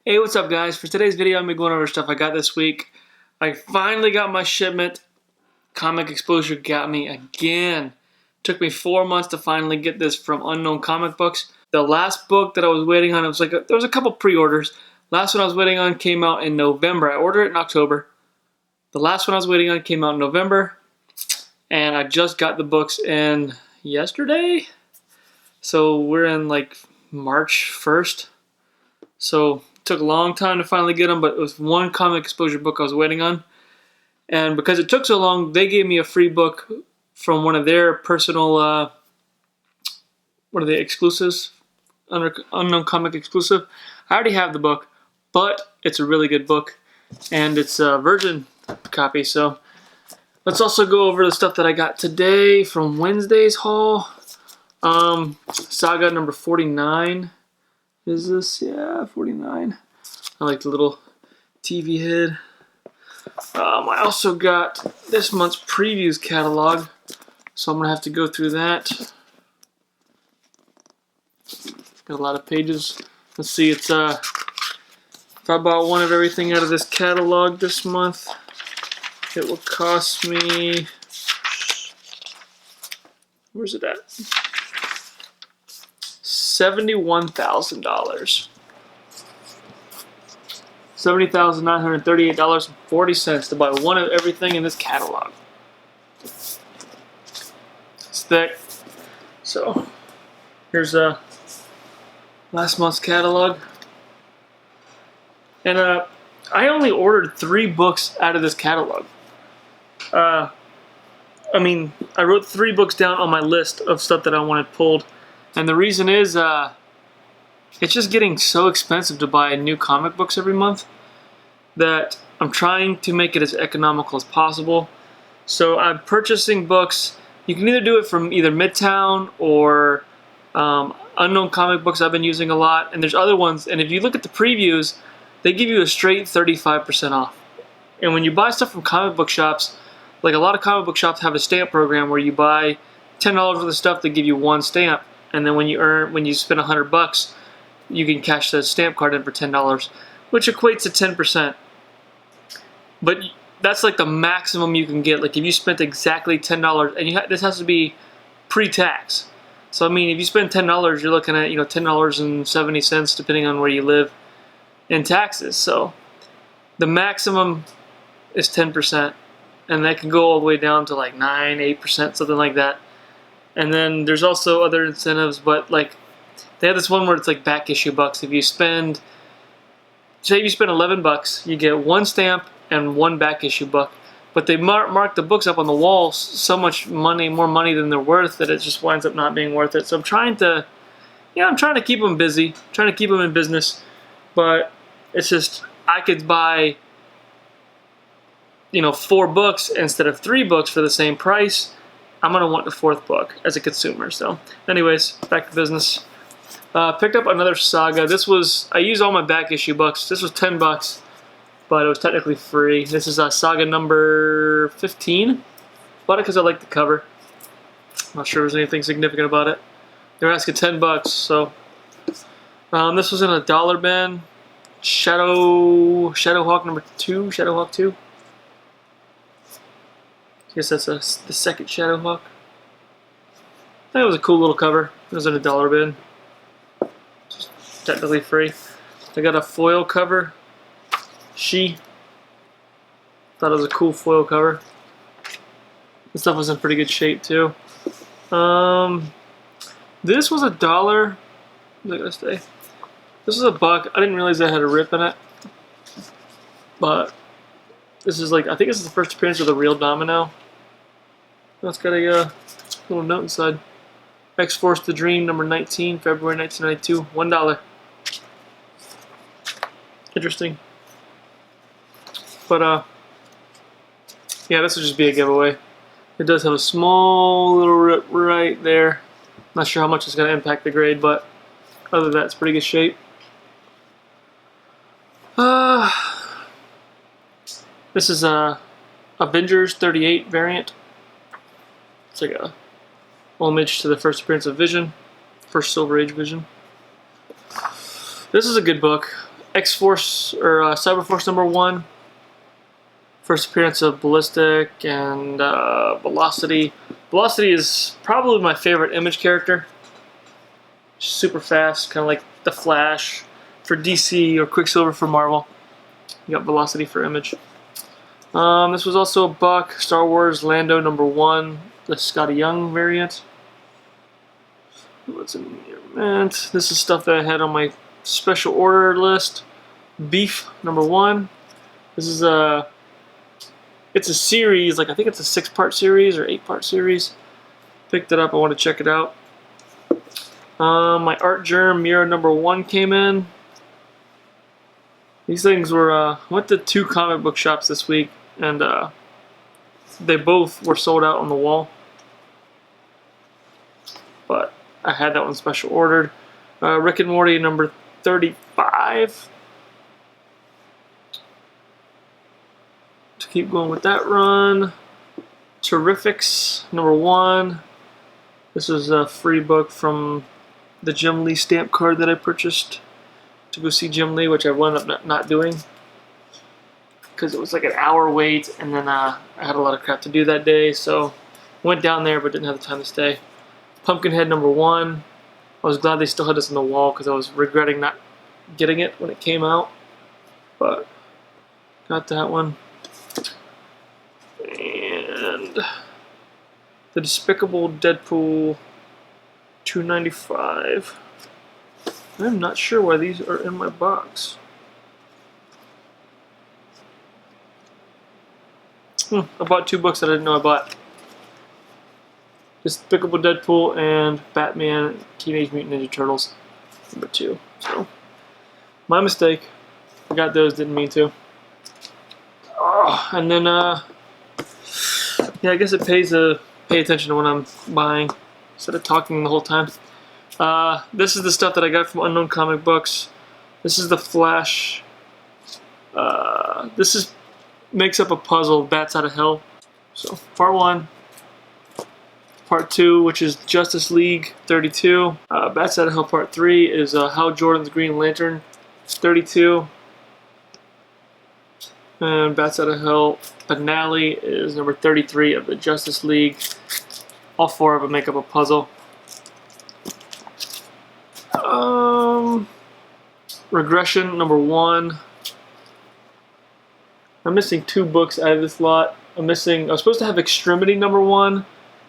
Hey, what's up guys? For today's video, I'm going to be going over stuff I got this week. I finally got my shipment. ComicXposure got me again. Took me 4 months to finally get this from Unknown Comic Books. The last book that I was waiting on, there was a couple pre-orders. Last one I was waiting on came out in November. I ordered it in October. The last one I was waiting on came out in November. And I just got the books in yesterday. So we're in like March 1st. So it took a long time to finally get them, but it was one ComicXposure book I was waiting on. And because it took so long, they gave me a free book from one of their personal, what are they, exclusives? Unknown Comic exclusive. I already have the book, but it's a really good book, and it's a virgin copy. So let's also go over the stuff that I got today from Wednesday's haul. Saga number 49. Is this? Yeah, 49. I like the little TV head. I also got this month's previews catalog, so I'm going to have to go through that. Got a lot of pages. Let's see, it's if I bought one of everything out of this catalog this month, it will cost me, where's it at? $71,000. $70,938.40 to buy one of everything in this catalog. It's thick. So here's last month's catalog. And I only ordered 3 books out of this catalog. I wrote 3 books down on my list of stuff that I wanted pulled. And the reason is, it's just getting so expensive to buy new comic books every month that I'm trying to make it as economical as possible. So I'm purchasing books. You can either do it from either Midtown or Unknown Comic Books I've been using a lot. And there's other ones. And if you look at the previews, they give you a straight 35% off. And when you buy stuff from comic book shops, like a lot of comic book shops have a stamp program where you buy $10 worth of stuff, they give you 1 stamp. And then when you spend $100, you can cash the stamp card in for $10, which equates to 10%. But that's like the maximum you can get. Like if you spent exactly $10, and this has to be pre-tax. So I mean, if you spend $10, you're looking at $10.70 depending on where you live in taxes. So the maximum is 10%, and that can go all the way down to like 9, 8%, something like that. And then there's also other incentives, but like they have this one where it's like back issue bucks. If you spend, say if you spend $11, you get 1 stamp and 1 back issue buck. But they mark the books up on the wall so much money, more money than they're worth, that it just winds up not being worth it. So I'm trying to, I'm trying to keep them busy, trying to keep them in business. But it's just, I could buy, 4 books instead of 3 books for the same price. I'm going to want the 4th book as a consumer. So anyways, back to business. Picked up another Saga. I used all my back issue bucks. This was $10, but it was technically free. This is Saga number 15. Bought it because I like the cover. I'm not sure there's anything significant about it. They were asking $10, so this was in a dollar bin. Shadowhawk number 2. Shadowhawk 2. I guess that's the second Shadowhawk. That was a cool little cover. It was in a dollar bin. Just technically free. I got a foil cover. Thought it was a cool foil cover. This stuff was in pretty good shape too. This was $1. What was I gonna say? This was $1. I didn't realize I had a rip in it. But this is I think this is the first appearance of the real Domino. It's got a little note inside. X-Force The Dream, number 19, February 1992, $1. Interesting. But, yeah, this would just be a giveaway. It does have a small little rip right there. Not sure how much it's going to impact the grade, but other than that, it's pretty good shape. This is a Avengers 38 variant. It's like a homage to the first appearance of Vision, first Silver Age Vision. This is a good book. X-Force or Cyber Force #1. First appearance of Ballistic and Velocity. Velocity is probably my favorite Image character. Super fast, kind of like the Flash for DC or Quicksilver for Marvel. You got Velocity for Image. This was also a buck. Star Wars Lando #1, the Scotty Young variant. What's in here, man? This is stuff that I had on my special order list. Beef #1. This is it's a series, like I think it's a 6-part series or 8-part series. Picked it up, I want to check it out. My Art Germ Mira #1 came in. These things were, went to 2 comic book shops this week, and they both were sold out on the wall. But I had that one special ordered. Rick and Morty #35. To keep going with that run. Terrifics #1. This is a free book from the Jim Lee stamp card that I purchased to go see Jim Lee, which I wound up not doing because it was like an hour wait, and then I had a lot of crap to do that day, so went down there but didn't have the time to stay. Pumpkinhead #1. I was glad they still had this on the wall because I was regretting not getting it when it came out, but got that one. And the Despicable Deadpool 295. I'm not sure why these are in my box. I bought 2 books that I didn't know I bought. Despicable Deadpool and Batman Teenage Mutant Ninja Turtles #2. So, my mistake. I got those, didn't mean to. Oh, and then, yeah, I guess it pays to pay attention to what I'm buying instead of talking the whole time. This is the stuff that I got from Unknown Comic Books. This is the Flash. This makes up a puzzle, Bats Out of Hell. So, part 1. Part 2, which is Justice League 32. Bats Out of Hell Part 3 is Hal Jordan's Green Lantern 32. And Bats Out of Hell finale is number 33 of the Justice League. All 4 of them make up a puzzle. Regression #1. I'm missing 2 books out of this lot. I was supposed to have Extremity #1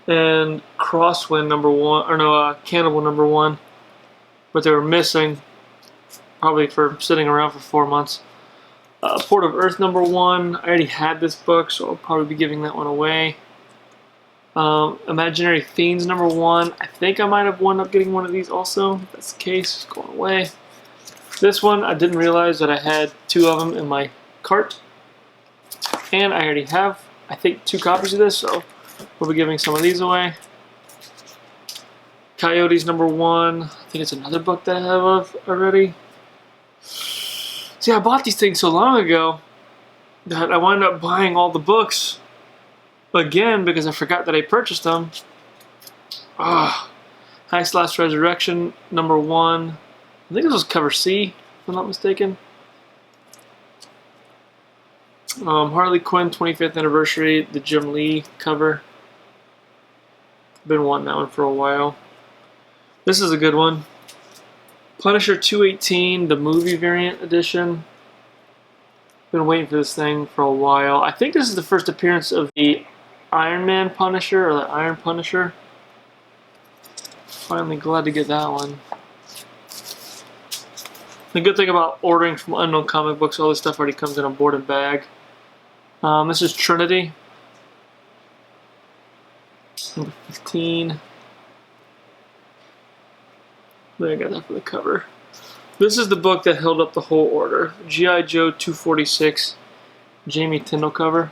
and Crosswind #1, or no, Cannibal #1, but they were missing, probably for sitting around for 4 months. Port of Earth #1. I already had this book, so I'll probably be giving that one away. Imaginary Fiends #1. I think I might have wound up getting one of these also. If that's the case, it's going away. This one, I didn't realize that I had 2 of them in my cart. And I already have, I think, 2 copies of this, so we'll be giving some of these away. Coyotes #1. I think it's another book that I have of already. See, I bought these things so long ago that I wound up buying all the books again because I forgot that I purchased them. High Slash Resurrection #1. I think this was cover C, if I'm not mistaken. Harley Quinn 25th anniversary, the Jim Lee cover. Been wanting that one for a while. This is a good one. Punisher 218, the movie variant edition. Been waiting for this thing for a while. I think this is the first appearance of the Iron Man Punisher, or the Iron Punisher. Finally glad to get that one. The good thing about ordering from Unknown Comic Books, all this stuff already comes in a boarded bag. This is Trinity. Number 15. I got that for the cover. This is the book that held up the whole order. G.I. Joe 246, Jamie Tyndall cover.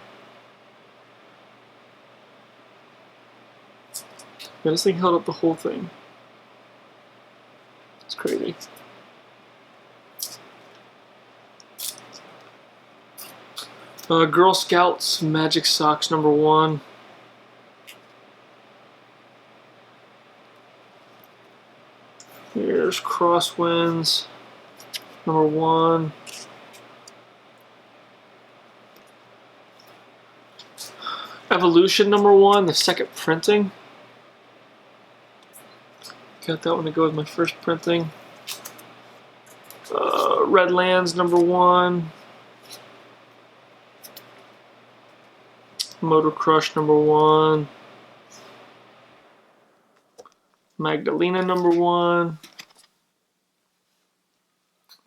Yeah, this thing held up the whole thing. It's crazy. Girl Scouts Magic Socks #1. Here's Crosswinds number 1. Evolution number 1, the second printing. Got that one to go with my first printing. Redlands number 1. Motor Crush number 1. Magdalena number 1.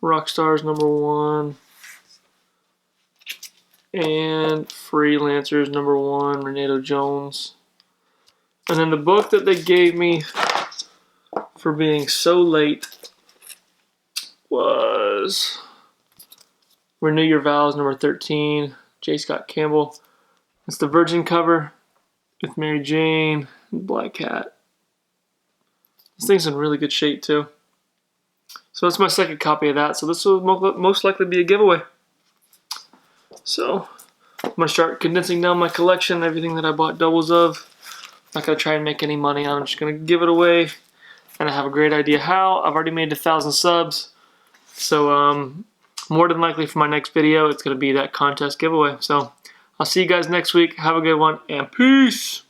Rockstars number 1. And Freelancers number 1, Renato Jones. And then the book that they gave me for being so late was Renew Your Vows number 13, J. Scott Campbell. It's the Virgin cover with Mary Jane and Black Cat. This thing's in really good shape too. So that's my second copy of that. So this will most likely be a giveaway. So I'm going to start condensing down my collection, everything that I bought doubles of. I'm not going to try and make any money. I'm just going to give it away. And I have a great idea how. I've already made 1,000 subs. So more than likely for my next video, it's going to be that contest giveaway. So I'll see you guys next week. Have a good one and peace.